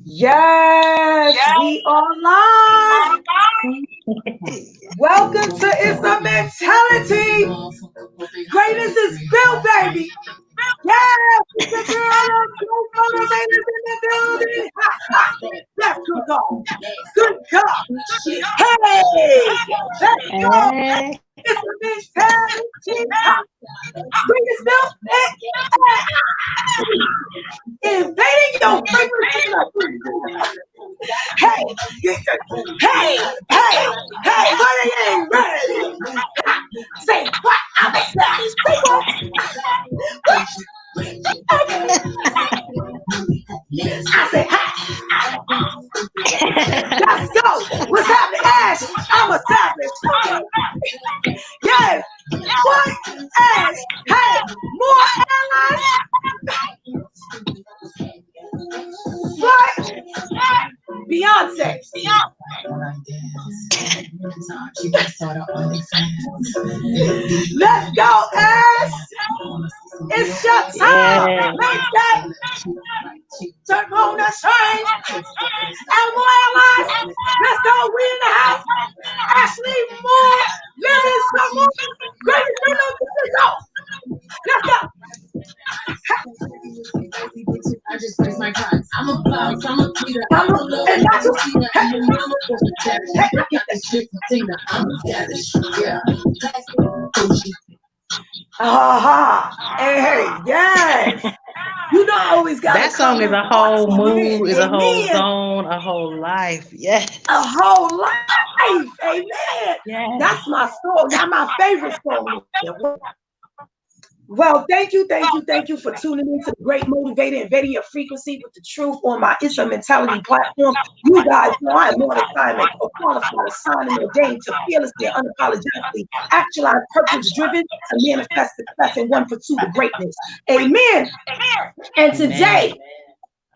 Yes, we are live. Welcome to Izza Mentality. Greatness is built, baby. Yes, it's the girl of great motivators in the building. Yes, good God. Good God. Hey, let's go. Hey. It's the mentality. Greatness built. Invading your frequency. Hey, hey, hey, hey, what are you ready? Say what? I'm a savage. Say what? I say, hey, let's go. What's happening, Ash? I'm a savage. Yes. What? Ash. Hey, more allies. What? Beyonce. Let's go, Ash. It's your time. Yeah. Let's go. Turn on the train. And more allies. Let's go. We in the house. Ashley Moore. Living some more. Greatest friend of the go. Let's go. I just raise my cards. I'm a boss, I'm a leader, I'm I'm a, a love, and I'm that's a what, cheater, and your mama was a savage. hey, I got this shit from Tina, I'm a savage. Yeah. Hey, yes. You don't always gotta That song come is in a parts whole to win. mood, is a whole Amen. zone, a whole life. Yes. A whole life. Amen. Yes. That's my song. That's my favorite song. Well, thank you for tuning in to the Great Motivator, Invading Your Frequency with the Truth on my Izza Mentality platform. You guys know I am on assignment, a qualified, assigned, and ordained to fearlessly and unapologetically actualize purpose-driven to manifest success in one pursuit of greatness. Amen. And Amen. today,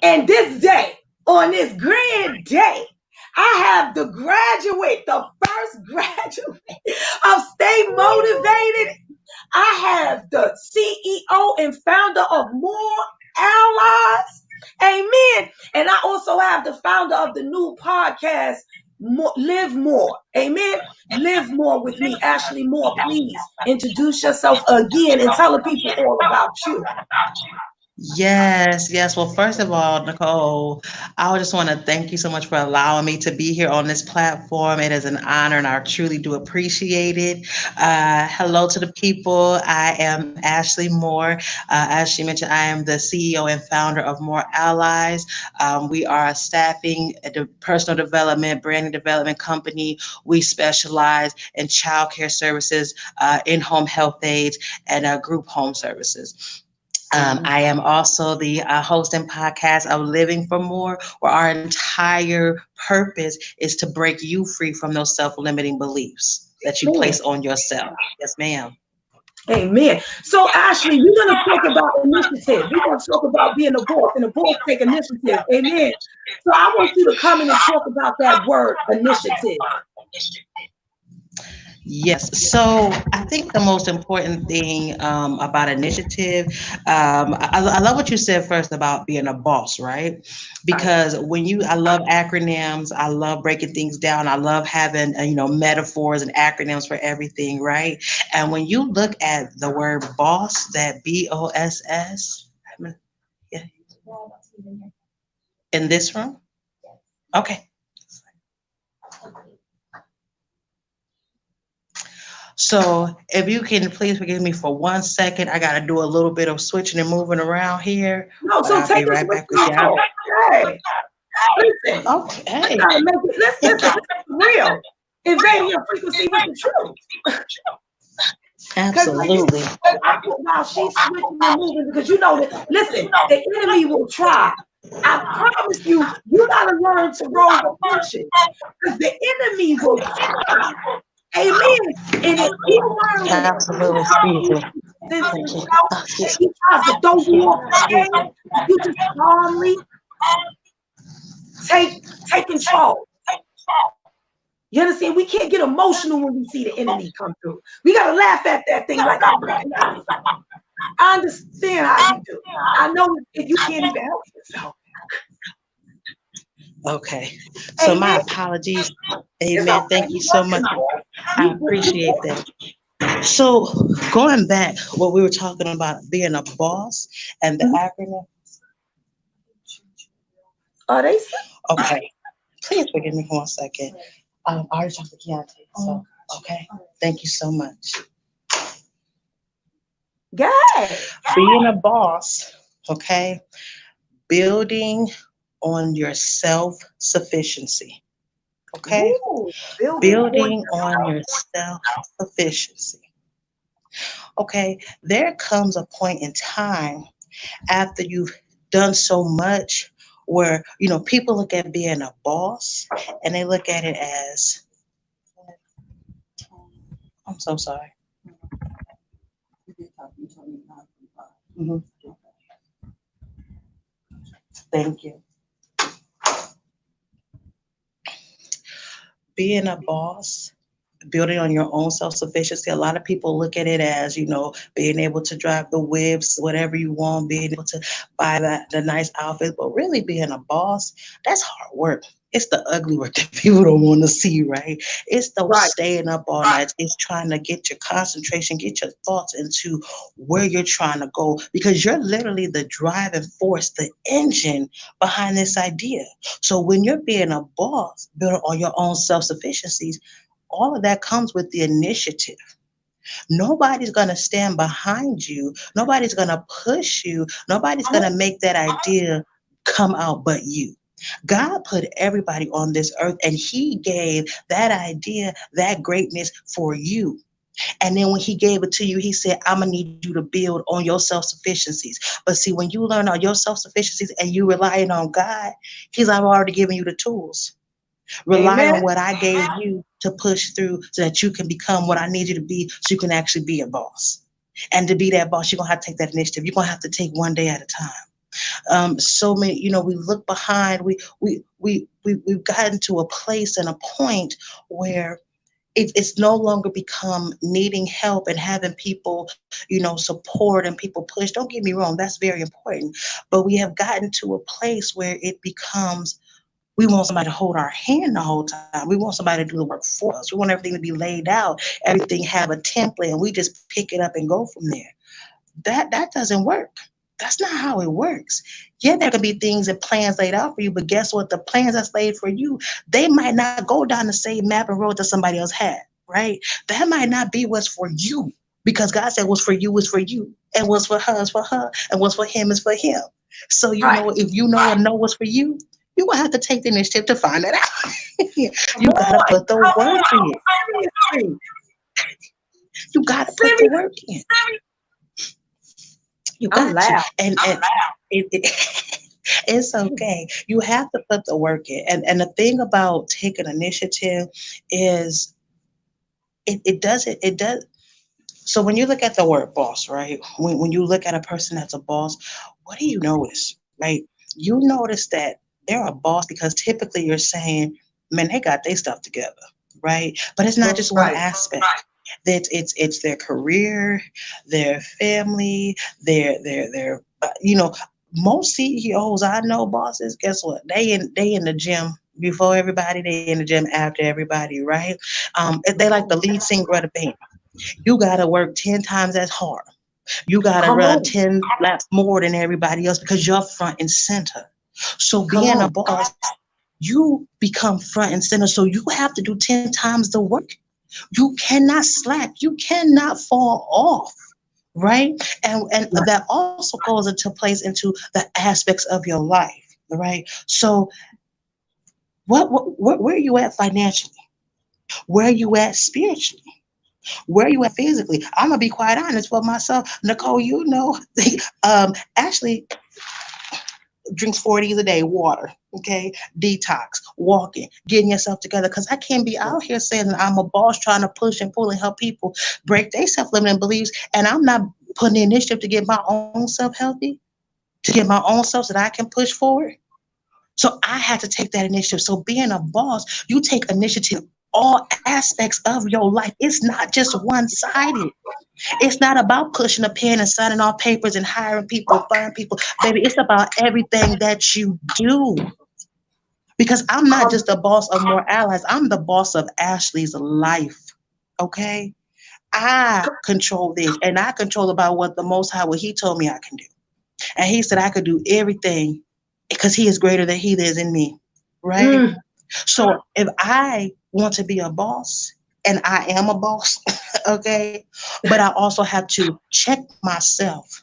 and this day, on this grand day, I have the first graduate of Stay Motivated. I have the CEO and founder of More Allies. Amen. And I also have the founder of the new podcast, Live More. Amen. Live More with me, Ashley Moore. Please introduce yourself again and tell the people all about you. Yes, yes. Well, first of all, Nichole, I just want to thank you so much for allowing me to be here on this platform. It is an honor, and I truly do appreciate it. Hello to the people. I am Ashley Moore. As she mentioned, I am the CEO and founder of More Allies. We are a staffing, personal development, branding development company. We specialize in childcare services, in-home health aides, and group home services. I am also the host and podcast of Living for More, where our entire purpose is to break you free from those self-limiting beliefs that you place on yourself. Yes, ma'am. Amen. So, Ashley, we're going to talk about initiative. We're going to talk about being a boss, and a boss take initiative. Amen. So, I want you to come in and talk about that word, initiative. Yes. So I think the most important thing about initiative, I love what you said first about being a boss, right? Because I love acronyms, I love breaking things down, I love having, metaphors and acronyms for everything, right? And when you look at the word boss, that BOSS, yeah, in this room? Okay. So if you can please forgive me for 1 second, I got to do a little bit of switching and moving around here. No, But so I'll be take us right with back with you. y'all. Hey, listen. Okay. Let's listen. Real. Invading your frequency with the truth. Absolutely. While she's switching and moving, because you know that, listen, the enemy will try. I promise you, you got to learn to roll with punches. Because the enemy will try. Amen. And if you learn when Absolutely. Excuse me. this Thank is you. out and he tries to throw you off the game, you just calmly take control. You understand? We can't get emotional when we see the enemy come through. We got to laugh at that thing like I recognize. I understand how you do. I know if you can't even help yourself. Okay. So my Amen. apologies. It's Amen. okay. Thank you You so working much. on it. I appreciate that. So going back, what we were talking about being a boss and the Mhm. acronym. Are they sick? Okay. Please forgive me for 1 second. I already talked to Keontae. So okay. Thank you so much. Guys. Being a boss, okay, building on your self sufficiency, okay, Ooh, building on building on your self sufficiency, okay. There comes a point in time after you've done so much where, people look at being a boss and they look at it as, I'm so sorry. Mhm. Thank you. Being a boss, building on your own self sufficiency. A lot of people look at it as, being able to drive the whips, whatever you want, being able to buy the nice outfit. But really, being a boss, that's hard work. It's the ugly work that people don't want to see, right? It's the right. staying up all night. It's trying to get your concentration, get your thoughts into where you're trying to go because you're literally the driving force, the engine behind this idea. So when you're being a boss, building on your own self sufficiencies, all of that comes with the initiative. Nobody's going to stand behind you. Nobody's going to push you. Nobody's going to make that idea come out but you. God put everybody on this earth and he gave that idea, that greatness for you. And then when he gave it to you, he said, I'm going to need you to build on your self sufficiencies. But see, when you learn all your self sufficiencies and you relying on God, he's already given you the tools. Rely Amen. on what I gave you to push through so that you can become what I need you to be so you can actually be a boss. And to be that boss, you're gonna have to take that initiative. You're gonna have to take one day at a time. So many, we look behind, we've gotten to a place and a point where it's no longer become needing help and having people, support and people push. Don't get me wrong, that's very important. But we have gotten to a place where it becomes we want somebody to hold our hand the whole time. We want somebody to do the work for us. We want everything to be laid out, everything have a template, and we just pick it up and go from there. That doesn't work. That's not how it works. Yeah, there could be things and plans laid out for you, but guess what? The plans that's laid for you, they might not go down the same map and road that somebody else had, right? That might not be what's for you because God said what's for you is for you, and what's for her is for her, and what's for him is for him. So, Right. if you know what's for you, you're going to have to take the initiative to find that out. Come You got to on. put the Come work on. in. Seriously. You got to put the Seriously. work in. You I'm got to. loud. And it's okay. You have to put the work in. And the thing about taking initiative is it does. So when you look at the word boss, right? When you look at a person that's a boss, what do you notice, right? You notice that they're a boss because typically you're saying, man, they got their stuff together, right? But it's not just one Right. aspect. That it's their career, their family, their most CEOs I know, bosses, guess what? They in the gym before everybody, they in the gym after everybody, right? They like the lead singer of the band. You got to work 10 times as hard. You got to Come run on. 10 laps more than everybody else because you're front and center. So Come being a on. boss, you become front and center. So you have to do 10 times the work. You cannot slack. You cannot fall off. Right. And Right. that also goes into place into the aspects of your life. Right. So where are you at financially? Where are you at spiritually? Where are you at physically? I'm gonna be quite honest with myself. Nichole, Ashley drinks 40s a day, water, okay? Detox, walking, getting yourself together. Because I can't be out here saying that I'm a boss trying to push and pull and help people break their self-limiting beliefs, and I'm not putting the initiative to get my own self healthy, to get my own self so that I can push forward. So I had to take that initiative. So being a boss, you take initiative all aspects of your life. It's not just one-sided. It's not about pushing a pen and signing off papers and hiring people, firing people. Baby, it's about everything that you do. Because I'm not just the boss of More Allies. I'm the boss of Ashley's life. Okay? I control this, and I control about what the Most High, what He told me I can do. And He said I could do everything because He is greater than He that is in me. Right? So if I want to be a boss, and I am a boss, okay, but I also have to check myself,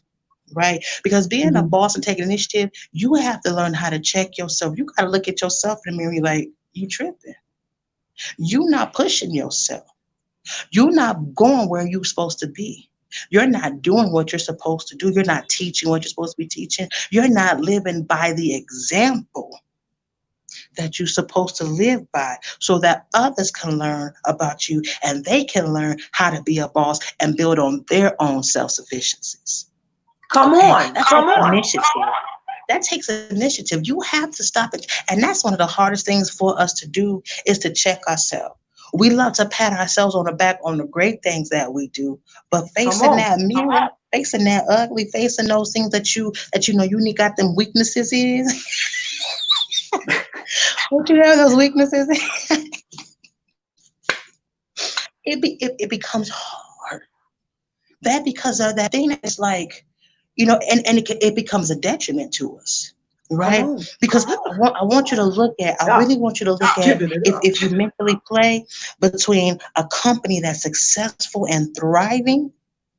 right? Because being a boss and taking initiative, you have to learn how to check yourself. You got to look at yourself in the mirror and be like, you tripping. You not pushing yourself. You're not going where you're supposed to be. You're not doing what you're supposed to do. You're not teaching what you're supposed to be teaching. You're not living by the example that you're supposed to live by so that others can learn about you and they can learn how to be a boss and build on their own self-sufficiencies. Come on. That takes initiative. That takes initiative. You have to stop it. And that's one of the hardest things for us to do is to check ourselves. We love to pat ourselves on the back on the great things that we do, but facing that mirror, facing that ugly, facing those things that you know you got them weaknesses is. What you have those weaknesses? it becomes hard. That because of that thing that's like, you know, and it becomes a detriment to us, right? Because I want you to look at, I really want you to look at if you mentally play between a company that's successful and thriving.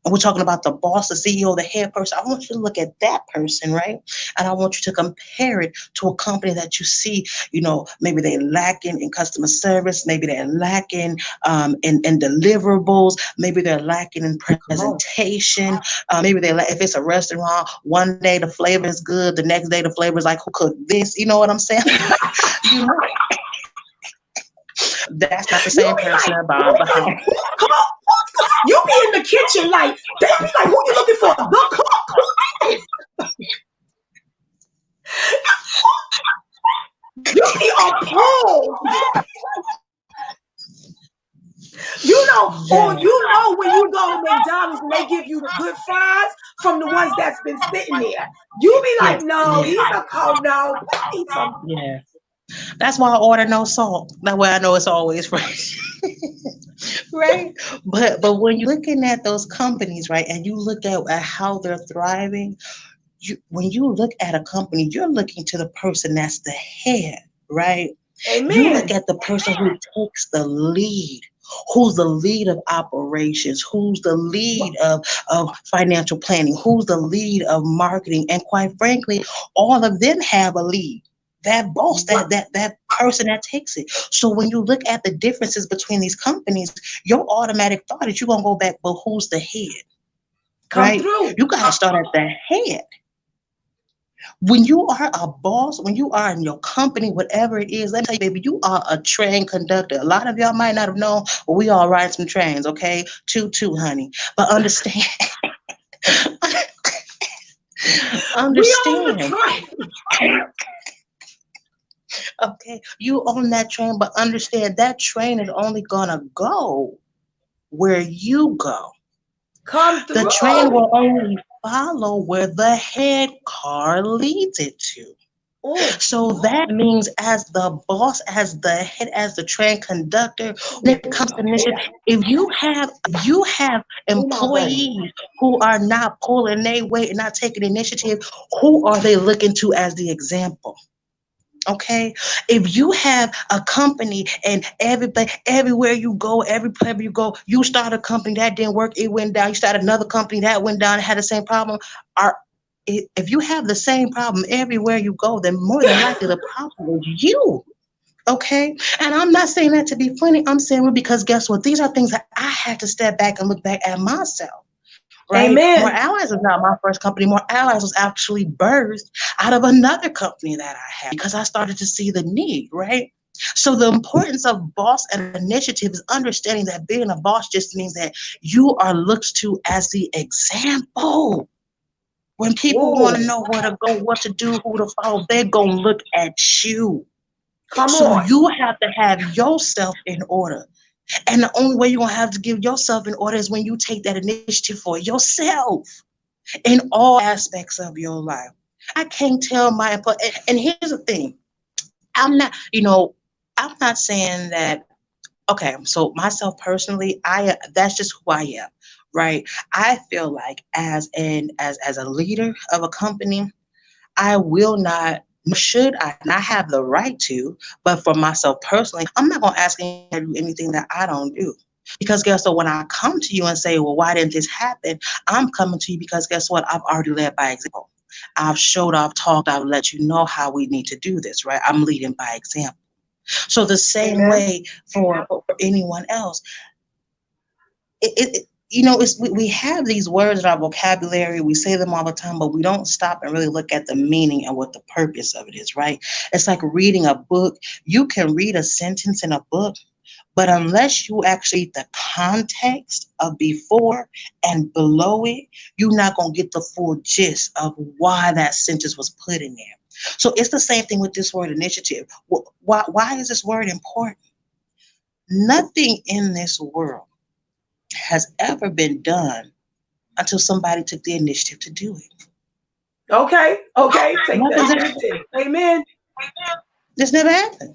And we're talking about the boss, the CEO, the head person. I want you to look at that person, right? And I want you to compare it to a company that you see, you know, maybe they're lacking in customer service, maybe they're lacking in deliverables, maybe they're lacking in presentation, maybe if it's a restaurant, one day the flavor is good, the next day the flavor is like, who cooked this? You know what I'm saying? You know, that's not the same person about the house. You be in the kitchen like, they be like, who you looking for? The cook. Who is this? You be appalled. You know, or you know when you go to McDonald's and they give you the good fries from the ones that's been sitting there. You be like, no, these are cold. No, we need some. Yeah. That's why I order no salt. That way I know it's always fresh. Right? But when you're looking at those companies, right, and you look at how they're thriving, when you look at a company, you're looking to the person that's the head, right? Amen. You look at the person who takes the lead, who's the lead of operations, who's the lead of financial planning, who's the lead of marketing, and quite frankly, all of them have a lead. That boss, that person that takes it. So when you look at the differences between these companies, your automatic thought is you're gonna go back, but who's the head? Right? You gotta start at the head. When you are a boss, when you are in your company, whatever it is, let me tell you, baby, you are a train conductor. A lot of y'all might not have known, but we all ride some trains, okay? Toot, honey. But understand. Understand. We on the train. Okay, you on that train, but understand that train is only gonna go where you go. Come through. The train will only follow where the head car leads it to. So that means as the boss, as the head, as the train conductor, when it comes to initiative, if you have employees who are not pulling their weight and not taking initiative, who are they looking to as the example? Okay, if you have a company and everywhere you go, you start a company that didn't work, it went down. You start another company that went down, had the same problem. If you have the same problem everywhere you go, then more than likely the problem is you. Okay, and I'm not saying that to be funny. I'm saying it because guess what? These are things that I had to step back and look back at myself. Right? Amen. More Allies is not my first company. More Allies was actually birthed out of another company that I had because I started to see the need, right? So the importance of boss and initiative is understanding that being a boss just means that you are looked to as the example. When people want to know where to go, what to do, who to follow, they're going to look at you. Come So on. you have to have yourself in order. And the only way you're going to have to give yourself in order is when you take that initiative for yourself in all aspects of your life. I can't tell my employee, and here's the thing. I'm not saying that, okay, so myself personally, that's just who I am, right? I feel like as a leader of a company, I will not, nor should I, and I have the right to, but for myself personally, I'm not gonna ask anyone to do anything that I don't do. Because guess what? When I come to you and say, well, why didn't this happen? I'm coming to you because guess what? I've already led by example. I've showed, I've talked, I've let you know how we need to do this, right? I'm leading by example. So the same Amen. way for anyone else, we have these words in our vocabulary, we say them all the time, but we don't stop and really look at the meaning and what the purpose of it is, right? It's like reading a book. You can read a sentence in a book, but unless you actually the context of before and below it, you're not going to get the full gist of why that sentence was put in there. So it's the same thing with this word initiative. Why is this word important? Nothing in this world has ever been done until somebody took the initiative to do it. Okay. Take the Nothing's ever, initiative. Amen. this never happened.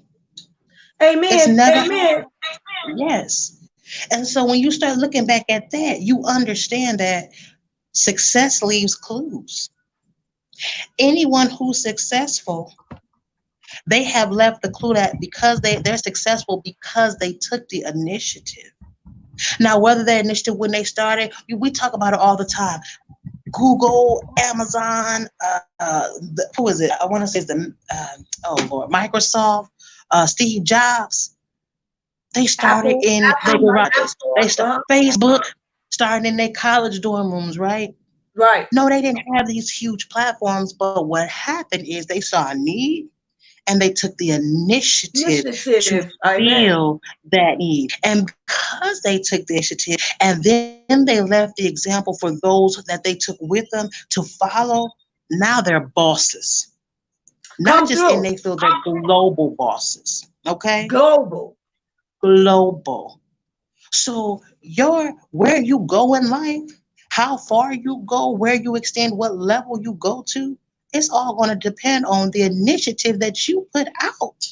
It's Amen. never Amen. happened. Yes. And so when you start looking back at that, you understand that success leaves clues. Anyone who's successful, they have left the clue that because they're successful because they took the initiative. Now, whether that initiative when they started, we talk about it all the time. Google, Amazon, who is it? I want to say it's oh Lord, Microsoft, Steve Jobs. They started Apple. in they Uh-huh. Facebook, starting in their college dorm rooms, right? Right. No, they didn't have these huge platforms, but what happened is they saw a need and they took the initiative to Initiative. Amen. fill that need. And because they took the initiative and then they left the example for those that they took with them to follow, now they're bosses. Not Come just in through. they field, they're global bosses. Okay? Global. Global. So where you go in life, how far you go, where you extend, what level you go to, it's all going to depend on the initiative that you put out.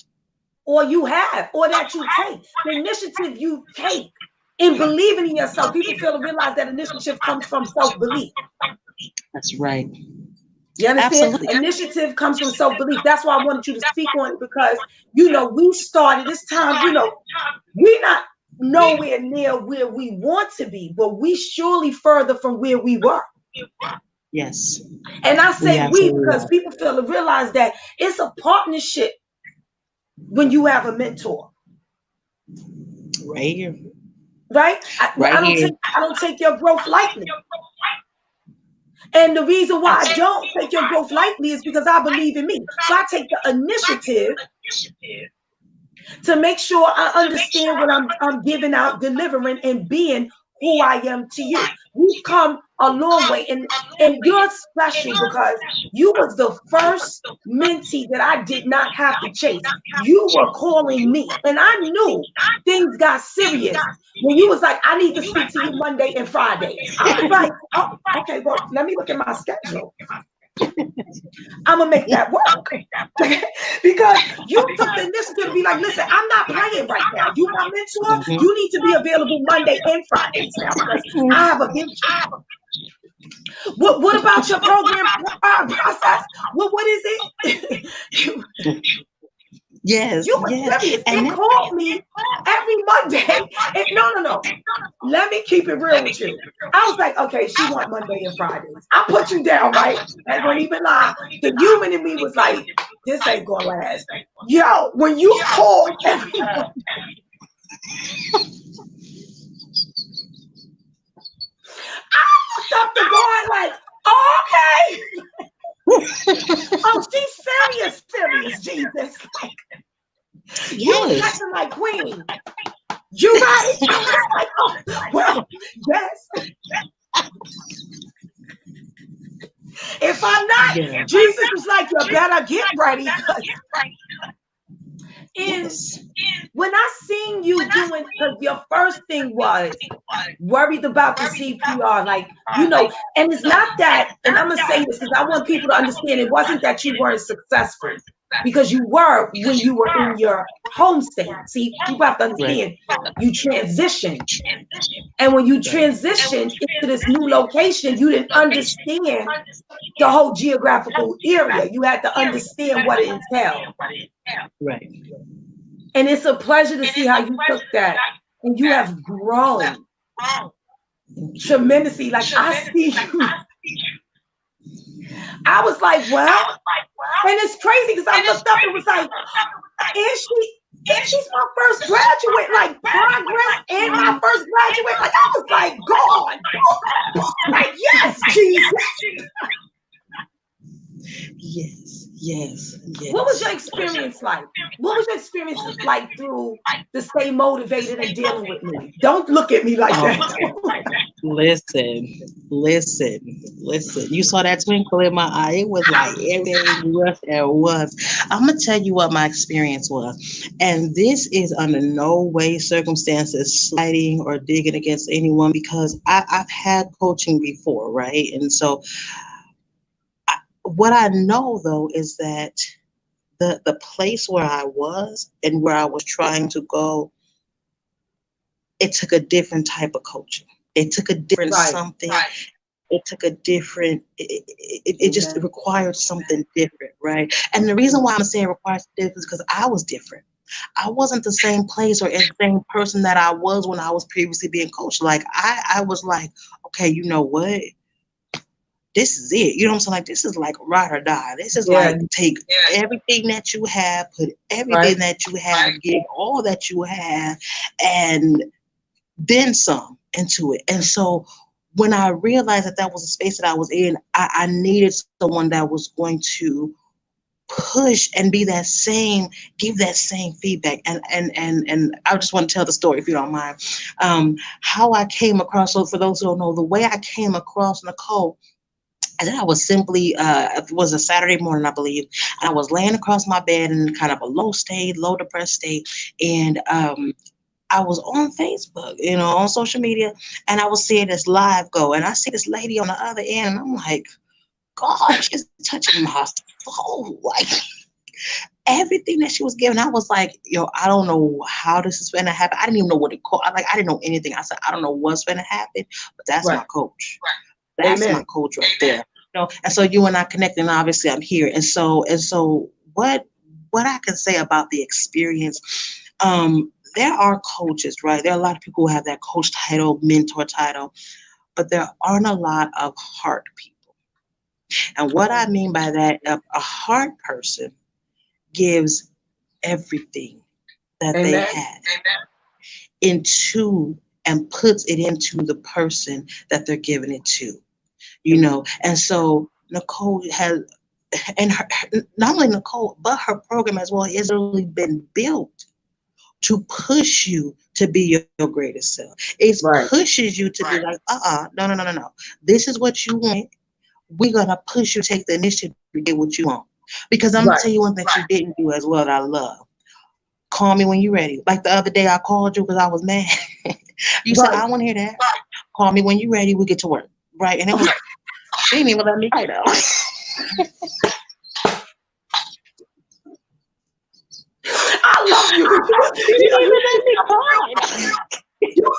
Or you have, or that you take. The initiative you take in believing in yourself. People fail to realize that initiative comes from self-belief. That's right. You understand? Absolutely. Initiative comes from self-belief. That's why I wanted you to speak on it because, we started this time, we're not nowhere near where we want to be, but we surely further from where we were. Yes. And I We say we absolutely because are. people fail to realize that it's a partnership when you have a mentor, Right here. right? Right I don't here. take your growth lightly. And the reason why I don't take your growth lightly is because I believe in me. So I take the initiative to make sure I understand what I'm giving out, delivering, and being who I am to you. We've come a long way, and you're special because you was the first mentee that I did not have to chase. You were calling me, and I knew things got serious when you was like, "I need to speak to you Monday and Fridays." I was like, "Oh, okay. Well, let me look at my schedule. I'm gonna make that work." Because you took the initiative to be like, listen, I'm not playing right now. You my mentor, Mhm. you need to be available Monday and Fridays now because I have a vision. What about your program process? What is it? you, Yes, you were yes. serious. And It that, called me every Monday. No. Let me keep it real with you. I was like, okay, she want Monday and Fridays. I put you down, right? I ain't gonna even lie. The human in me was like, this ain't gonna last. Yo, when you called everyone, I looked up the guard like, oh, okay. Oh, she's serious, Jesus. Like, you was yes. texting like, Queen, you ready? I was like, oh, well, yes. If I'm not, Yeah. Jesus was like, you better get ready because when I seen you doing, because your first thing was worried about the CPR, like, and it's not that, and I'm gonna say this because I want people to understand it wasn't that you weren't successful, because you were when you were in your home state. See, people have to understand you transitioned. And when you transitioned into this new location, you didn't understand the whole geographical area. You had to understand what it entailed. Right. And it's a pleasure to see how you took that. And you have grown tremendously. Like, I see you. I was like, well, and it's crazy because I looked up and was like, she's my first graduate, like progress and my first graduate. Like, I was like, God, like, yes, Jesus. Yes. What was your experience like? What was your experience like through the Stay Motivated and dealing with me? Don't look at me like that. Listen. You saw that twinkle in my eye. It was like everything was at once. I'm gonna tell you what my experience was, and this is under no way circumstances slighting or digging against anyone, because I've had coaching before, right? And so, what I know though is that the place where I was and where I was trying to go, it took a different type of coaching. It took a different something. It took a different, it just required something different, right? And the reason why I'm saying it requires different is because I was different. I wasn't the same place or the same person that I was when I was previously being coached. Like, I was like, okay, you know what? This is it. You know what I'm saying? Like, this is like ride or die. This is like take everything that you have, put everything that you have, give all that you have, and then some into it. And so when I realized that that was a space that I was in, I needed someone that was going to push and be that same, give that same feedback. And I just want to tell the story, if you don't mind, how I came across. So for those who don't know, the way I came across Nichole, and then I was simply, it was a Saturday morning, I believe, and I was laying across my bed in kind of a low depressed state, and I was on Facebook, on social media, and I was seeing this live go, and I see this lady on the other end, and I'm like, God, she's touching my soul, like everything that she was giving. I was like, yo, I don't know how this is going to happen. I didn't even know what it called. I didn't know anything. I said, I don't know what's going to happen, but that's my coach. That's my coach right there. And so you and I connected, and obviously I'm here. And so what I can say about the experience, there are coaches, right? There are a lot of people who have that coach title, mentor title, but there aren't a lot of heart people. And what I mean by that, a heart person gives everything that they have into and puts it into the person that they're giving it to, And so Nichole has, and not only Nichole, but her program as well has really been built to push you to be your greatest self. It pushes you to be like, no. This is what you want. We're going to push you to take the initiative to get what you want. Because I'm going to tell you one thing she didn't do as well that I love. Call me when you're ready. Like the other day I called you because I was mad. You said, I want to hear that. Call me when you're ready. We get to work. Right? And it was, she didn't even let me cry though. I love you. You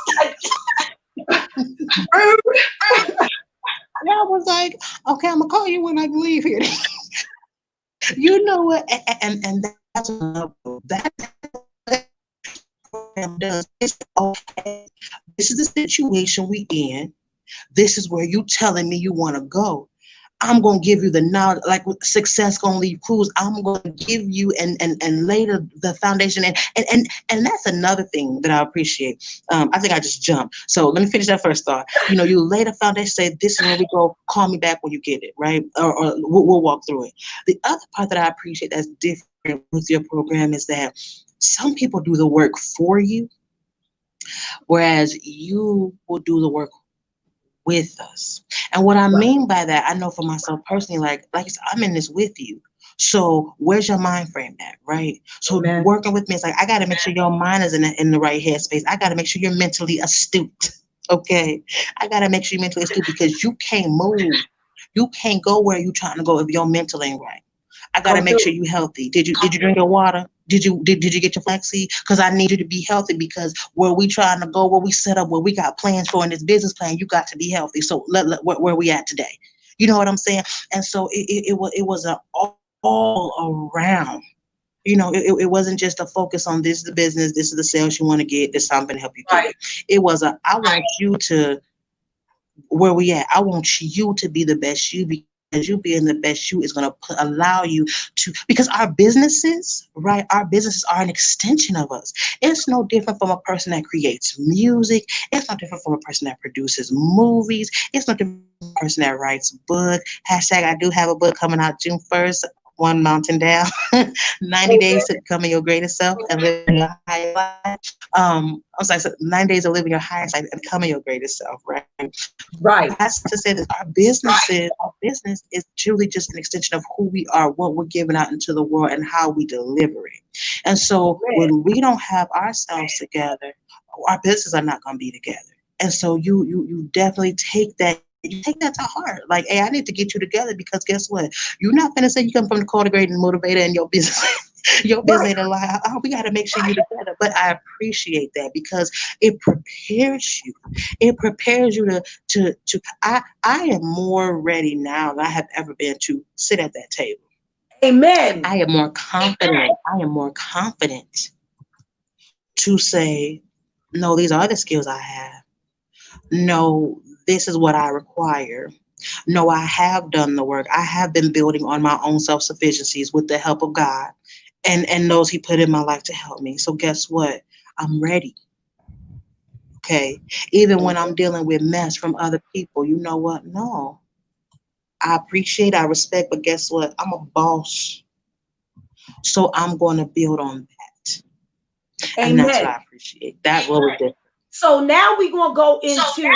And I was like, okay, I'm gonna call you when I leave here. You know what? And that's that program does. It's okay. This is the situation we in. This is where you telling me you want to go. I'm gonna give you the knowledge, like success gonna leave clues. I'm gonna give you and lay the foundation, and that's another thing that I appreciate. I think I just jumped. So let me finish that first thought. You lay the foundation, say this is where we go. Call me back when you get it, right? Or we'll walk through it. The other part that I appreciate that's different with your program is that some people do the work for you, whereas you will do the work with us. And what I mean by that, I know for myself personally, like I'm in this with you. So where's your mind frame at, right? So Amen. working with me, it's like I got to make sure your mind is in the right headspace. I got to make sure you're mentally astute. Okay, I got to make sure you're mentally astute because you can't move. You can't go where you're trying to go if your mental ain't right. I gotta Come make through. sure you healthy. Did you drink your water? Did you get your flaxseed? Because I need you to be healthy because where we trying to go, where we set up, where we got plans for in this business plan, you got to be healthy. So where we at today? You know what I'm saying? And so it was an all around. It wasn't just a focus on this is the business, this is the sales you want to get, this is how I'm gonna help you do Right. it. It was I want you to where we at. I want you to be the best you because you being the best you is going to allow you to, because our businesses, right? Our businesses are an extension of us. It's no different from a person that creates music. It's no different from a person that produces movies. It's no different from a person that writes book. Hashtag I do have a book coming out June 1st. One Mountain Down, 90 days to becoming your greatest self and living your highest life. I was like, so 90 days of living your highest life and becoming your greatest self, right? But Right. I to say that our business is truly just an extension of who we are, what we're giving out into the world, and how we deliver it. And so Man. when we don't have ourselves together, our businesses are not going to be together. And so you definitely take that. You take that to heart. Like, hey, I need to get you together because guess what? You're not gonna say you come from the Nichole TheGr8Motivator and your business, your business Right. ain't a lie. Oh, we got to make sure you're together. But I appreciate that because it prepares you. It prepares you to I am more ready now than I have ever been to sit at that table. Amen. I am more confident. I am more confident to say, no, these are the skills I have. No, this is what I require. No, I have done the work. I have been building on my own self sufficiencies with the help of God and those He put in my life to help me. So guess what? I'm ready. Okay. Even when I'm dealing with mess from other people, you know what? No, I appreciate, I respect, but guess what? I'm a boss. So I'm going to build on that. And that's what Amen. I appreciate. That really did. So now we're gonna go into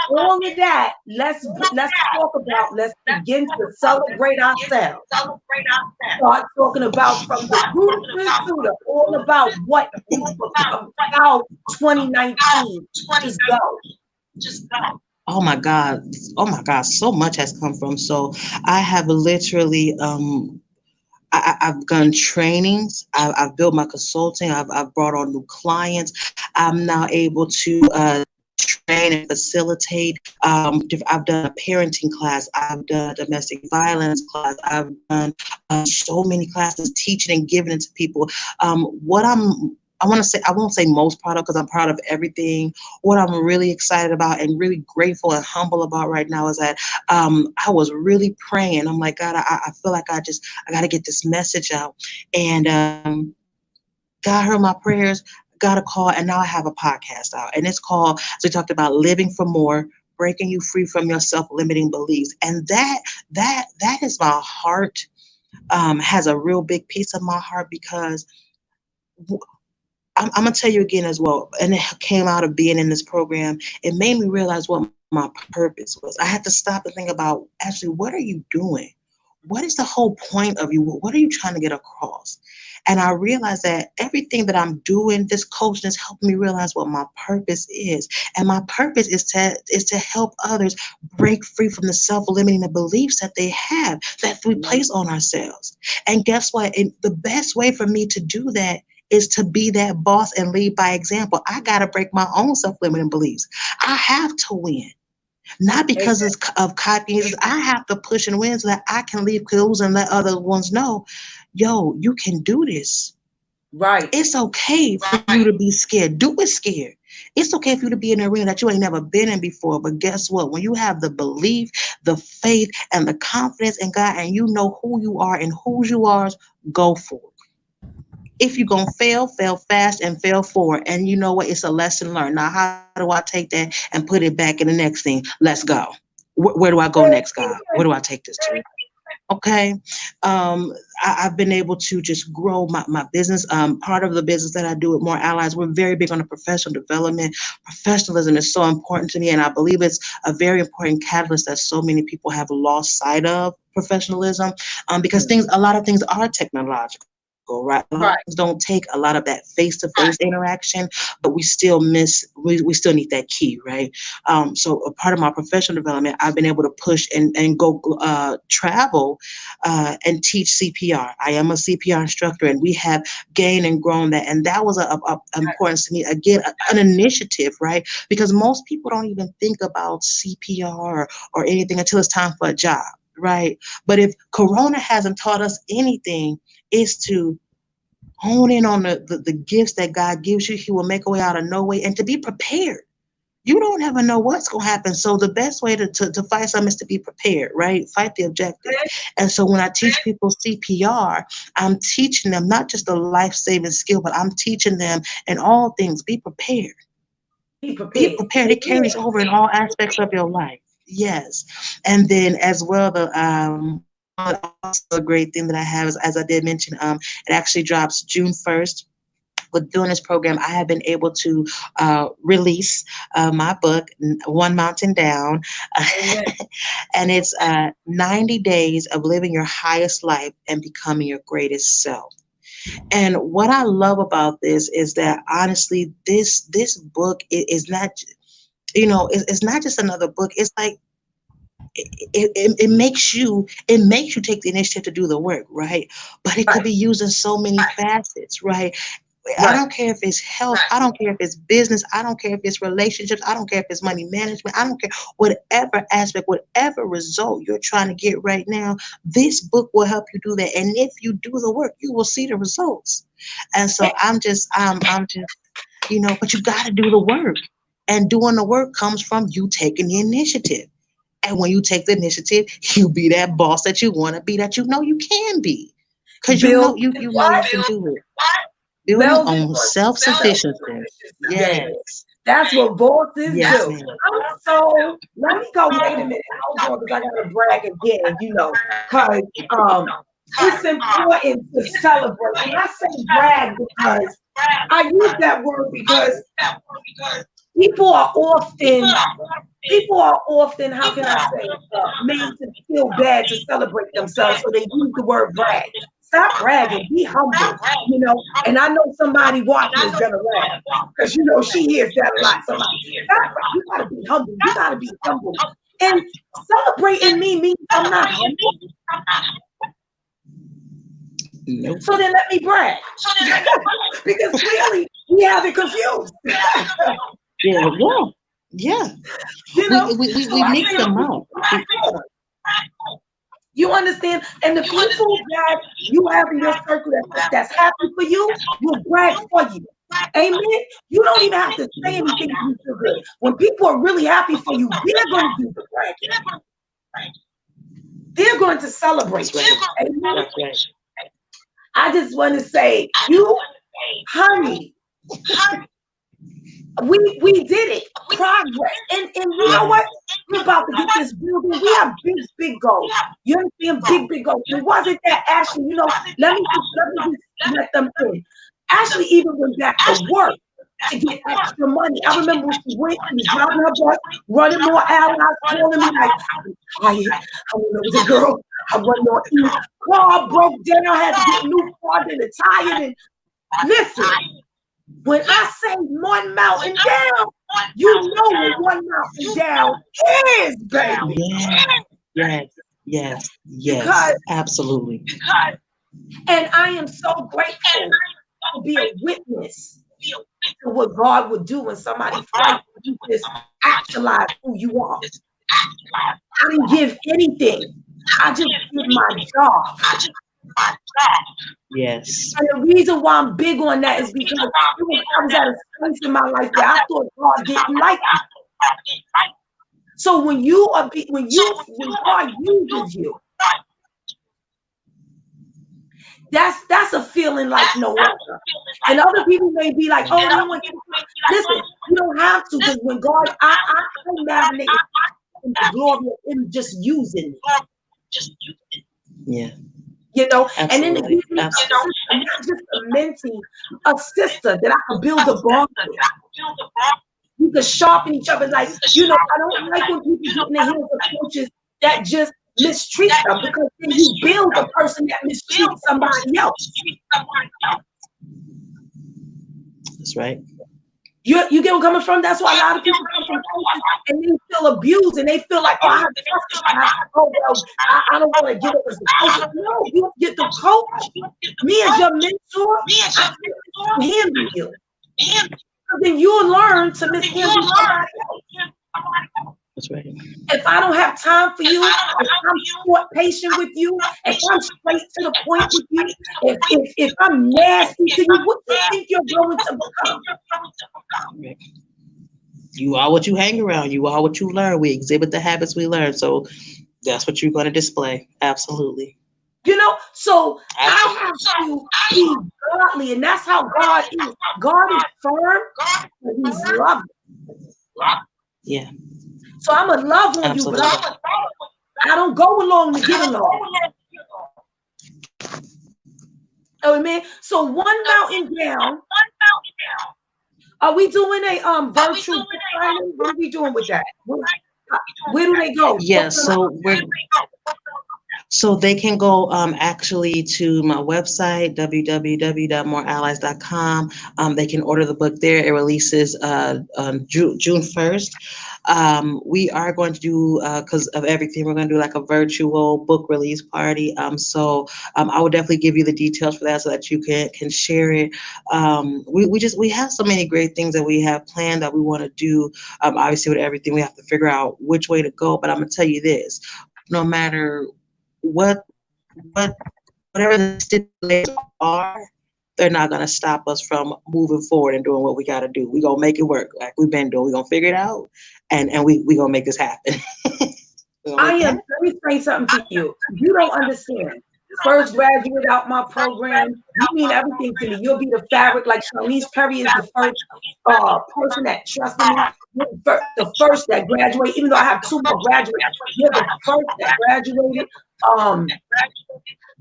all of that. Let's talk about. Let's begin to celebrate ourselves. Start talking about from the root of the Suda, all about what you how 2019 just go. Oh my God. Oh my God. So much has come from. So I have literally I've done trainings. I've built my consulting. I've brought on new clients. I'm now able to train and facilitate. I've done a parenting class. I've done a domestic violence class. I've done so many classes, teaching and giving it to people. What I want to say, I won't say most proud of because I'm proud of everything. What I'm really excited about and really grateful and humble about right now is that I was really praying. I'm like, God, I feel like I got to get this message out. And God heard my prayers, got a call, and now I have a podcast out. And it's called, so we talked about living for more, breaking you free from your self-limiting beliefs. And that is my heart, has a real big piece of my heart because I'm gonna tell you again as well, and it came out of being in this program. It made me realize what my purpose was. I had to stop and think about actually what are you doing? What is the whole point of you? What are you trying to get across? And I realized that everything that I'm doing, this coaching is helping me realize what my purpose is. And my purpose is to help others break free from the self-limiting beliefs that they have, that we place on ourselves. And guess what? The best way for me to do that is to be that boss and lead by example. I got to break my own self-limiting beliefs. I have to win. Not because Amen. of copying. I have to push and win so that I can leave clues and let other ones know, yo, you can do this. Right. It's okay for you to be scared. Do it scared. It's okay for you to be in an arena that you ain't never been in before. But guess what? When you have the belief, the faith, and the confidence in God, and you know who you are and whose you are, go for it. If you're going to fail fast and fail forward. And you know what? It's a lesson learned. Now, how do I take that and put it back in the next thing? Let's go. Where do I go next, God? Where do I take this to? Okay. I've been able to just grow my business. Part of the business that I do with More Allies, we're very big on the professional development. Professionalism is so important to me, and I believe it's a very important catalyst that so many people have lost sight of professionalism, because a lot of things are technological, right? A lot of things Right. don't take a lot of that face-to-face interaction, but we still need that key, right? So a part of my professional development, I've been able to push and go travel and teach CPR. I am a CPR instructor, and we have gained and grown that, and that was a importance to me. Again, an initiative, right? Because most people don't even think about CPR or anything until it's time for a job, right? But if Corona hasn't taught us anything, is to hone in on the gifts that God gives you. He will make a way out of no way, and to be prepared. You don't ever know what's going to happen. So the best way to fight something is to be prepared, right? Fight the objective. And so when I teach people CPR, I'm teaching them not just a life-saving skill, but I'm teaching them in all things, be prepared. Be Be prepared. prepared. It carries over in all aspects of your life. Yes. And then as well, also a great thing that I have is, as I did mention, it actually drops June 1st. With doing this program, I have been able to release my book, One Mountain Down, Amen. and it's 90 days of living your highest life and becoming your greatest self. And what I love about this is that honestly, this book is not, it's not just another book. It's like it makes you take the initiative to do the work, right? But it could Right. be used in so many facets, right? I Right. don't care if it's health. I don't care if it's business. I don't care if it's relationships. I don't care if it's money management. I don't care whatever aspect, whatever result you're trying to get right now. This book will help you do that. And if you do the work, you will see the results. And so I'm just, but you got to do the work. And doing the work comes from you taking the initiative. And when you take the initiative, you be that boss that you want to be, that you know you can be. Because you know Build you know you what? can do it. Building Building on on self-sufficiency. self-sufficiency, baby. Yes. That's what bosses Yes, do. ma'am. Let me go, wait a minute. Hold on, because I got to brag again, because it's important to celebrate. And I say brag because I use that word because people are often how can I say, made to feel bad to celebrate themselves, so they use the word brag. Stop bragging, be humble. And I know somebody watching is gonna laugh because she hears that a lot. Somebody, you gotta be humble, you gotta be humble. And celebrating me means I'm not humble. Nope. So then let me brag. Because clearly we have it confused. Yeah, yeah, yeah. So We I mix say, them up. you understand? And the people that you have in your circle that's happy for you will brag for you. Amen. You don't even have to say anything to you feel good. When people are really happy for you, they're going to do the bragging. They're going to That's celebrate right. you. Amen. That's right. I just want to say, you, honey, we did it. Progress. And you know Yes. what? We're about to get this building. We have big goals. You understand? Big goals. It wasn't that Ashley, let me just let them in. Ashley even went back to work to get extra money. I remember when she was driving her bus, running more allies, calling me like, I'm tired. I don't know, it was a girl. I wasn't on E. Car broke down, I had to get a new car, then a tire. And listen, when I say one mountain down, you know what one mountain down is, baby. Yes. Yes. Yes. Because, Yes. Absolutely. and I am so grateful to be a witness to what God would do in somebody's life when you just actualize who you are. I didn't give anything. I just did my job. Yes. And the reason why I'm big on that is because I was at a space in my life where I thought God didn't like me. So when God uses you, that's a feeling like no other. And other people may be like, oh, they want you to listen, you don't have to, because when God, I marinate in the glory of him just using me. Yeah. You know, and then to Absolutely. give me a sister, not just a mentee, a sister that I could build a bond with. We could sharpen each other. Like, you know, I don't like when people get in the hands of coaches that just mistreat them, because then you build a person that mistreats somebody else. That's right. You get where I'm coming from? That's why a lot of people come from coaches and they feel abused and they feel like, oh, I have trust issues. Oh, well, I don't want to give up as a coach. No, you get the coach. Me as your mentor, I can't mishandle you. So then you'll learn to mishandle somebody else. That's right. If I don't have time for you, if I'm short patient with you, if I'm straight to the point with you, if I'm nasty to you, what do you think you're going to become? Right. You are what you hang around. You are what you learn. We exhibit the habits we learn. So that's what you're going to display. Absolutely. You know, so I have to be godly, and that's how God is. God is firm, but He's loving. Yeah. So I'm going to love on you, but Absolutely. I don't go along to get along. Oh, man. So one mountain down. Are we doing a virtual signing? What are we doing with that? Where do they go? Yeah. So they can go actually to my website, www.moreallies.com. They can order the book there. It releases on June 1st. We are going to do, because of everything, we're going to do like a virtual book release party. I will definitely give you the details for that so that you can share it. We have so many great things that we have planned that we want to do. Obviously, with everything, we have to figure out which way to go. But I'm going to tell you this: no matter what whatever the stipulations are, they're not gonna stop us from moving forward and doing what we gotta do. We're gonna make it work like we've been doing. We're gonna figure it out and we gonna make this happen. Let me say something to you. You don't understand. First graduate out my program, you mean everything to me. You'll be the fabric, like Charlize Perry is the first person that trusted me. You're the first that graduated, even though I have two more graduates. You're the first that graduated.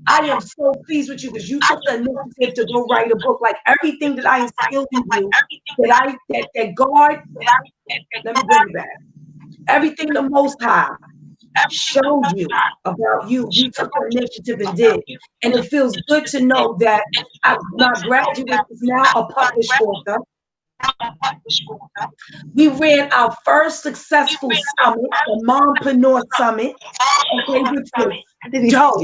I am so pleased with you because you took the initiative to go write a book. Like everything that I instilled in you, that God, let me bring it back. Everything the Most High showed you about you, you took the initiative and did. And it feels good to know that my graduate is now a published author. We ran our first successful summit, the Mompreneur Summit, okay, which was dope.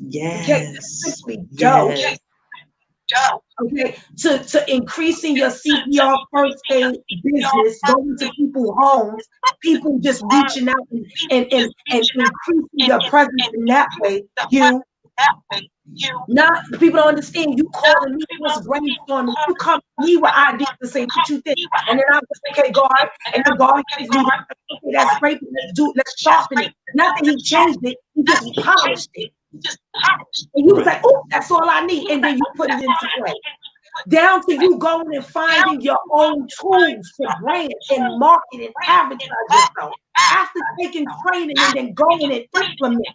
Yes. Simply dope. Okay, to increasing your CPR first aid business, going to people's homes, people just reaching out and increasing your presence in that way. Not people don't understand. You calling me, what's brainstorming? You come to me with ideas to say what you think, and then I'm like, okay, God, and then God gives me, okay, that's great. Let's sharpen it. Not that He changed it, He just polished it. And you was like, oh, that's all I need, and then you put it into play. Down to you going and finding your own tools to brand and market and advertise yourself. After taking training and then going and implement.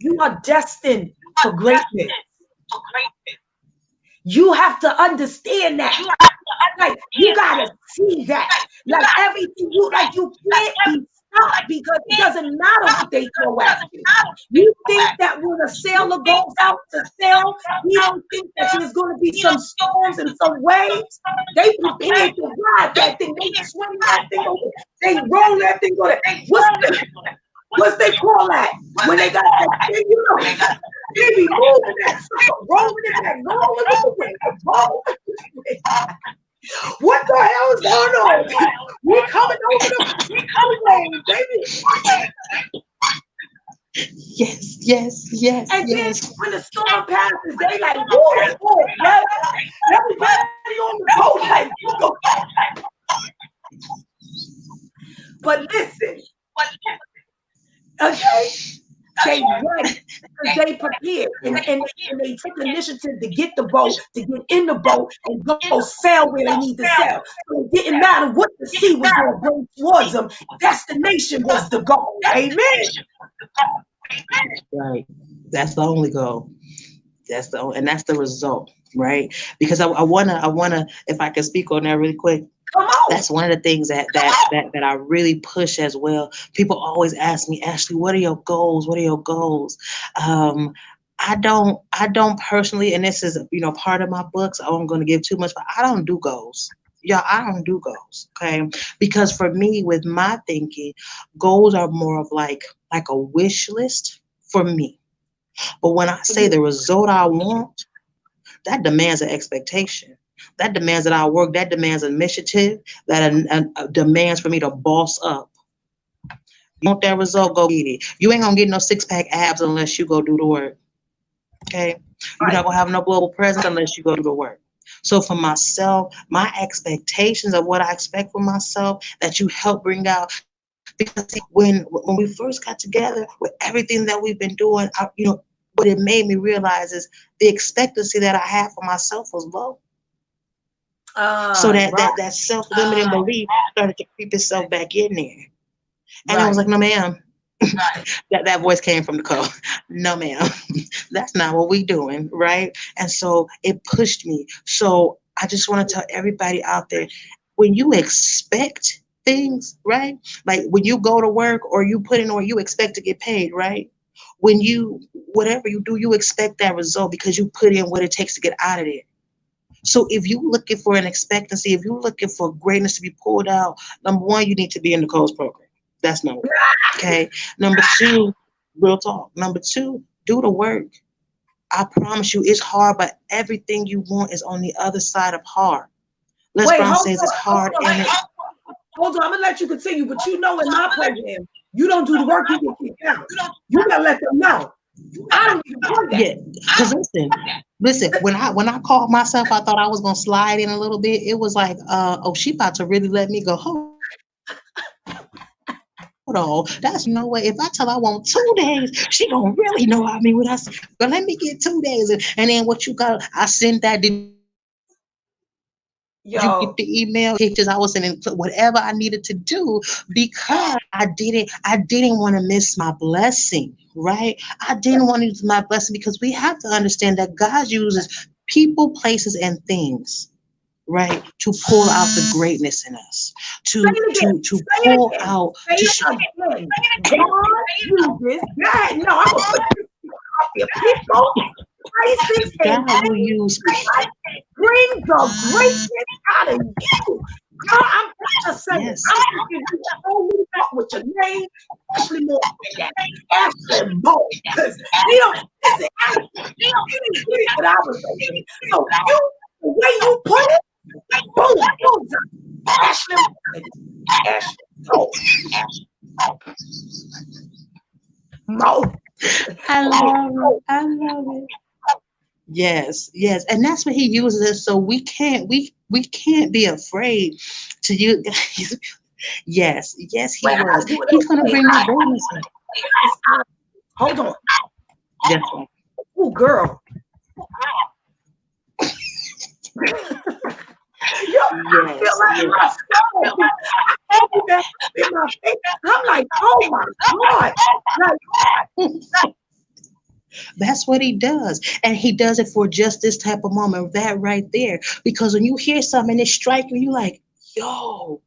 You are destined for greatness. You have to understand that. Like you gotta see that. Like everything you can't be stopped because it doesn't matter what they throw at you. You think that when a sailor goes out to sail, we don't think that there's gonna be some storms and some waves. They prepared to ride that thing, they swing that thing over, they roll that thing over. What's they call that? When they got that thing, you know, they be moving that stuff, rolling it back, rolling it away, rolling it away. What the hell is going on? We coming over the way, baby. Yes. And then when the storm passes, they like, whoa, it's cold, right? Everybody on the boat like, go. But listen, okay? They ready because they prepared and they took initiative to get the boat, to get in the boat and go sell where they need to sell. So it didn't matter what the sea was going to bring towards them. Destination was the goal. Amen. Right. That's the only goal. And that's the result, right? Because I wanna, if I can speak on that really quick. Come on. That's one of the things that I really push as well. People always ask me, Ashley, what are your goals? What are your goals? Um, I don't personally, and this is part of my books. I'm going to give too much, but I don't do goals. Yeah, I don't do goals. Okay, because for me, with my thinking, goals are more of like a wish list for me. But when I say the result I want, that demands an expectation. That demands that I work. That demands initiative. That demands for me to boss up. You want that result? Go get it. You ain't gonna get no 6-pack abs unless you go do the work. Okay. You're not gonna have no global presence unless you go do the work. So for myself, my expectations of what I expect for myself that you help bring out. Because see, when we first got together with everything that we've been doing, what it made me realize is the expectancy that I had for myself was low. So Right, that self-limiting belief started to creep itself back in there. And I was right. like, no, ma'am. That voice came from Nichole. No, ma'am. That's not what we doing, right? And so it pushed me. So I just want to tell everybody out there, when you expect things, right? Like when you go to work or you put in or you expect to get paid, right? When you whatever you do, you expect that result because you put in what it takes to get out of there. So if you're looking for an expectancy, if you're looking for greatness to be pulled out, number one, you need to be in Nichole's program. That's number one. Okay. Number two, real talk. Number two, do the work. I promise you, it's hard, but everything you want is on the other side of hard. Les Wait, Brown hold says on, it's hard and hold on. I'm gonna let you continue, but in my program, you don't do the work, you get kicked out. You gotta let them know. I don't even play that. yeah. Because listen. When I called myself, I thought I was gonna slide in a little bit. It was like, oh, she about to really let me go. Hold on, that's no way. If I tell her I want 2 days, she gonna really know I mean what I say. But let me get 2 days, and then what you got? I sent that. Did you get the email? Pictures. I was sending whatever I needed to do because I didn't want to miss my blessing. Right? I didn't want to lose my blessing because we have to understand that God uses people, places, and things, right, to pull out the greatness in us, Say to it again. to to Say it pull again. out Say to it again. God uses God. No, I'm gonna put this off your people, places, and God will things use. like bring the greatness out of you. God, I'm just saying, Yes. I'm gonna give you a whole new talk with your name, Ashley Moore than that. Ashley Moore. Because he don't listen, he didn't get it what I was thinking. So the way you put it, boom, boom, Ashley Moore. Ashley Moore. Moore. I love it. I love it. Yes, yes, and that's what he uses us. So we can't be afraid to use. Yes, yes, he Wait, I was. gotta do it He's over. gonna Wait, bring that greatness in. hold on. Yes, ma'am. Oh, girl. Yo, I feel Yes, like my yes. soul. I can't even in my face. I'm like, oh my God. Like, That's what he does. And he does it for just this type of moment, that right there. Because when you hear something and it strikes you, you like, yo,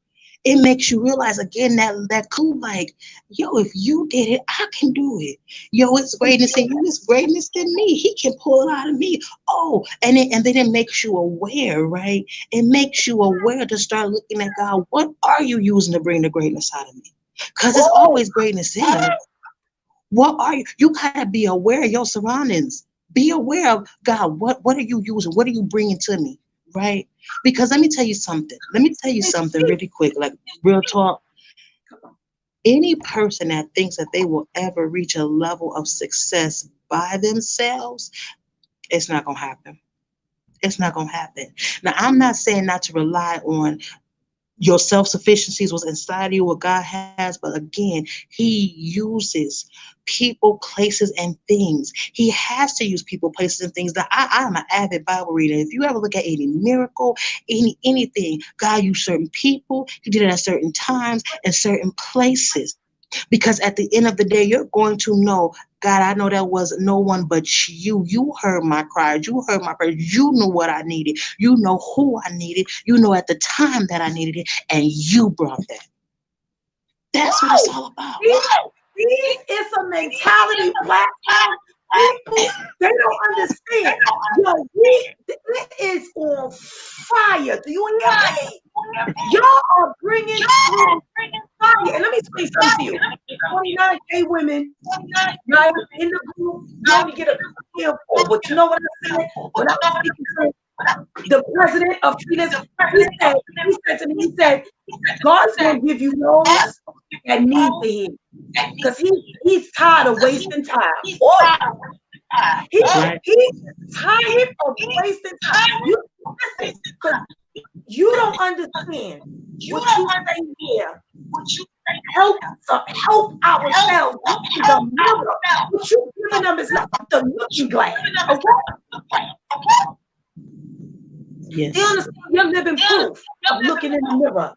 it makes you realize again that clue, like, yo, if you did it, I can do it. Yo, it's greatness in you, it's greatness in me. He can pull it out of me. Oh, and then it makes you aware, right? It makes you aware to start looking at God. What are you using to bring the greatness out of me? Because it's oh, always greatness in us. What are you? You gotta be aware of your surroundings. Be aware of God. What are you using? What are you bringing to me? Right? Because let me tell you something. Let me tell you it's something me. really quick, like real talk. Any person that thinks that they will ever reach a level of success by themselves, it's not gonna happen. It's not gonna happen. Now, I'm not saying not to rely on your self-sufficiencies was inside of you, what God has. But again, he uses people, places, and things. He has to use people, places, and things. That I'm an avid Bible reader. If you ever look at any miracle, anything, God used certain people. He did it at certain times and certain places. Because at the end of the day, you're going to know, God, I know that was no one but you. You heard my cries. You heard my prayers. You knew what I needed. You know who I needed. You know at the time that I needed it. And you brought that. That's what it's all about. It's a mentality platform. People, they don't understand. Yo, it is on fire. Do you hear me? Y'all are bringing through fire. And let me explain something to you. 29K women, right, in the group, you only get a handful. But you know what I said? When I was speaking to the president of Treaters, he said to me, he said, God's going to give you those that need to hear. Because he's tired of wasting time. Oh, he's tired of wasting time. You listen, because you don't understand what you say here. Help ourselves look in the mirror. What you giving them is not the looking glass. Okay? Yes. You understand? You're living proof of looking in the mirror.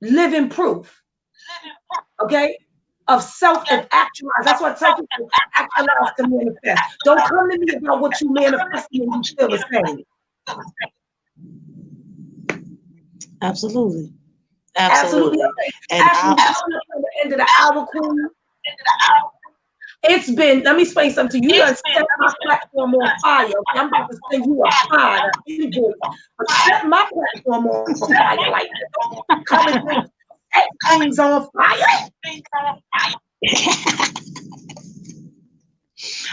Living proof. Okay? Of self and actualize. That's what I tell people. Actualize to manifest. Don't come to me about what you manifesting and you still the same. Absolutely. Absolutely. And Ashley, we're coming to the end of the hour, Queen. It's been, let me explain something to you. You done set my platform on fire. Okay? I'm about to send you a fire, an invoice. But set my platform on fire like this. Come and set things on fire.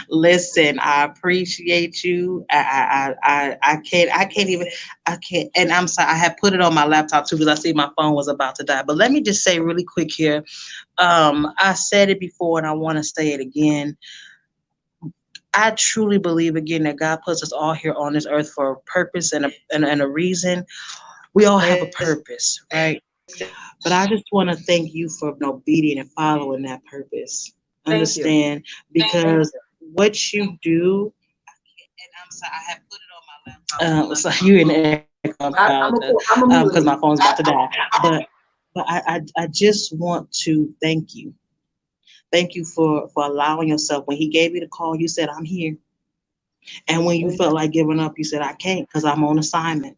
Listen, I appreciate you. I can't. And I'm sorry, I had put it on my laptop too because I see my phone was about to die. But let me just say really quick here. I said it before and I want to say it again. I truly believe again that God puts us all here on this earth for a purpose and a reason. We all have a purpose, right? But I just want to thank you for being obedient and following that purpose. Understand? Because what you do, and I'm sorry, I have put it on my laptop. So you're in the echo, because my phone's about to die. But I just want to thank you. Thank you for allowing yourself. When he gave you the call, you said, I'm here. And when you felt like giving up, you said, I can't because I'm on assignment.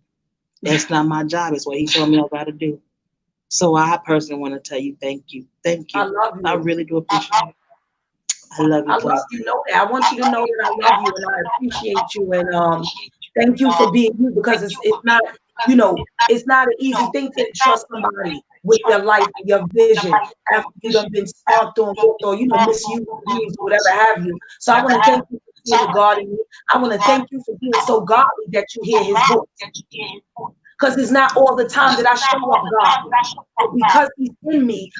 That's not my job. It's what he told me I got to do. So I personally want to tell you, thank you. Thank you. I love you. I really do appreciate it. I love you. I love you. Know that. I want you to know that I love you and I appreciate you. And thank you for being you, because it's not, it's not an easy thing to trust somebody with your life, your vision, after you done been sparked on or misused, whatever have you. So I want to thank you for being the God in me. I want to thank you for being so godly that you hear his voice. Because it's not all the time that I show up, God. But because he's in me,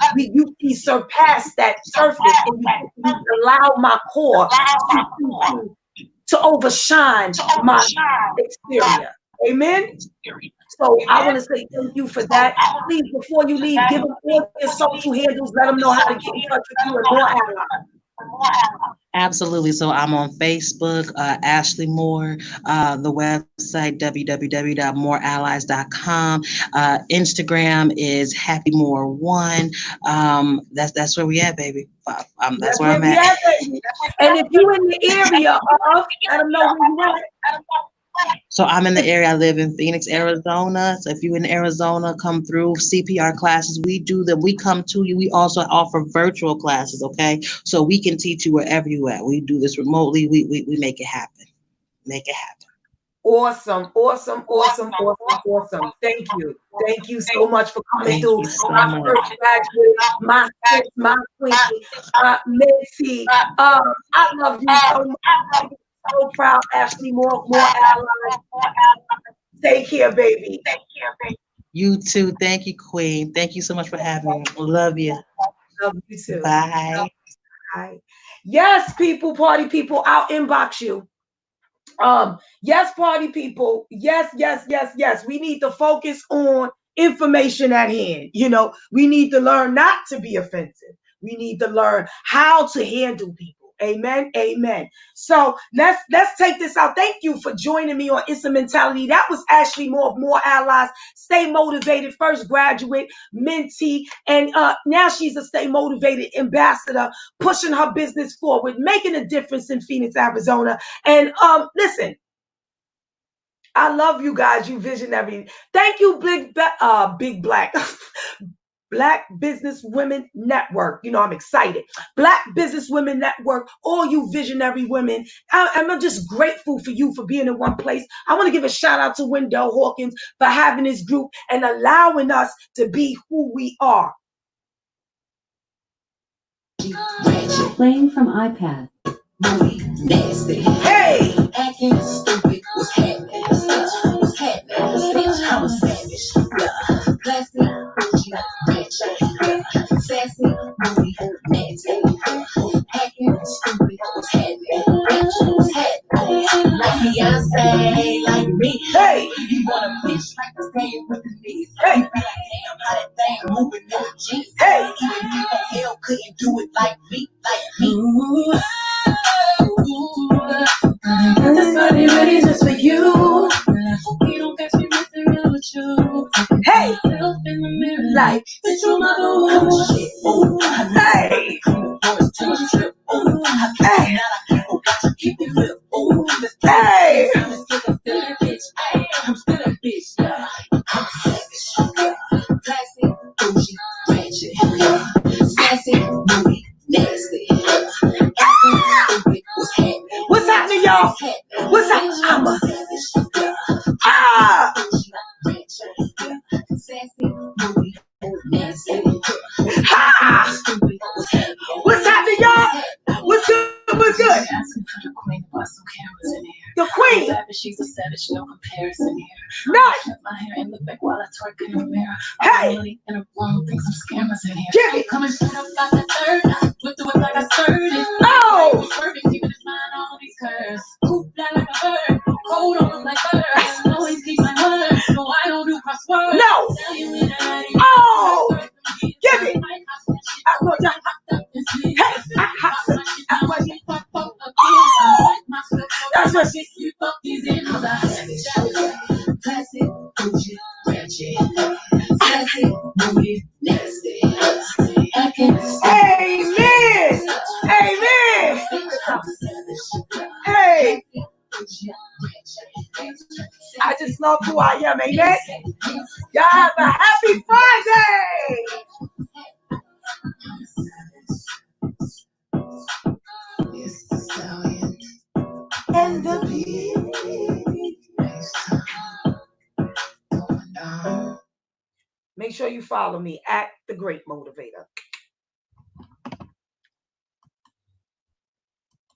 he surpassed that surface, and you allow my core to overshine my exterior. Amen. So I want to say thank you for that. Please, before you leave, give them all your social handles. Let them know how to get in touch with you and more allies. Absolutely. So I'm on Facebook, Ashley Moore, the website, www.moreallies.com. Instagram is happymore1. That's where we at, baby. That's where I'm at. And if you in the area of, let them know where you at. So I'm in the area. I live in Phoenix, Arizona. So if you're in Arizona, come through. CPR classes, we do them. We come to you. We also offer virtual classes, okay? So we can teach you wherever you at. We do this remotely. We make it happen. Make it happen. Awesome. Thank you. Thank you so much for coming through. My first graduate, my sis, my queen, Missy. I love you so much. So proud, Ashley. More allies. Take care, baby. You too. Thank you, Queen. Thank you so much for having me. Love you. Love you too. Bye. Bye. Yes, people, party people, I'll inbox you. Yes, party people. Yes, yes, yes, yes. We need to focus on information at hand. We need to learn not to be offensive. We need to learn how to handle people. Amen. Amen. So let's take this out. Thank you for joining me on Issa Mentality. That was actually more allies. Stay motivated. First graduate, mentee, and now she's a stay motivated ambassador, pushing her business forward, making a difference in Phoenix, Arizona. And listen, I love you guys, you visionary. Thank you, big black. Black Business Women Network. I'm excited. Black Business Women Network, all you visionary women. I'm just grateful for you for being in one place. I want to give a shout out to Wendell Hawkins for having this group and allowing us to be who we are. Playing from iPad. Nasty. Hey! Acting stupid. What's happening? What's happening? Bitch, I'm a savage. Yeah. Classy, bougie, rich. Yeah. Sassy, moody, nasty. Acting stupid. What's happening? Bitch, what's happening? Like Beyonce, like me. Hey! You want a bitch like the same with the knees. Hey! You be like, damn, how that thing moving in the jeans. Hey! Even people hell couldn't do it like me, like me. Ooh. This body ready just for you. You don't catch me messing around with you. Hey! Self in the mirror Like, bitch, you my boo. Shit, ooh. hey! Too much trip, ooh. Hey! Now I can't go back to keep it real, ooh. Hey! I'm still a bitch, ay. I'm still a bitch, yeah. I'm savage, yeah. Classy, bougie, ratchet, yeah. Sassy, moody, nasty, yeah. What's happening, y'all? What's happening? I'm a What's happening, y'all? What's good? What's good? The queen. She's a savage, no comparison here. Nice. Cut my hair and look back while I twerk in the mirror. Hey. In a room, think some scammers in here. Give it. Coming straight up like the third. Flip through it like I stirred it. Oh. Perfect, keeping his mind on all these curves. Coop fly like a bird. Cold on him like butter. Always keep my word. No, I don't do crosswords. No. Oh. Give it. I want you. Hey. That's what she. Classic, bougie, ratchet. Sassy, moody, nasty. Amen. Amen. Hey. I just love who I am. Amen. Y'all have a happy Friday. It's the stallion And the bee. Make sure you follow me at The Great Motivator.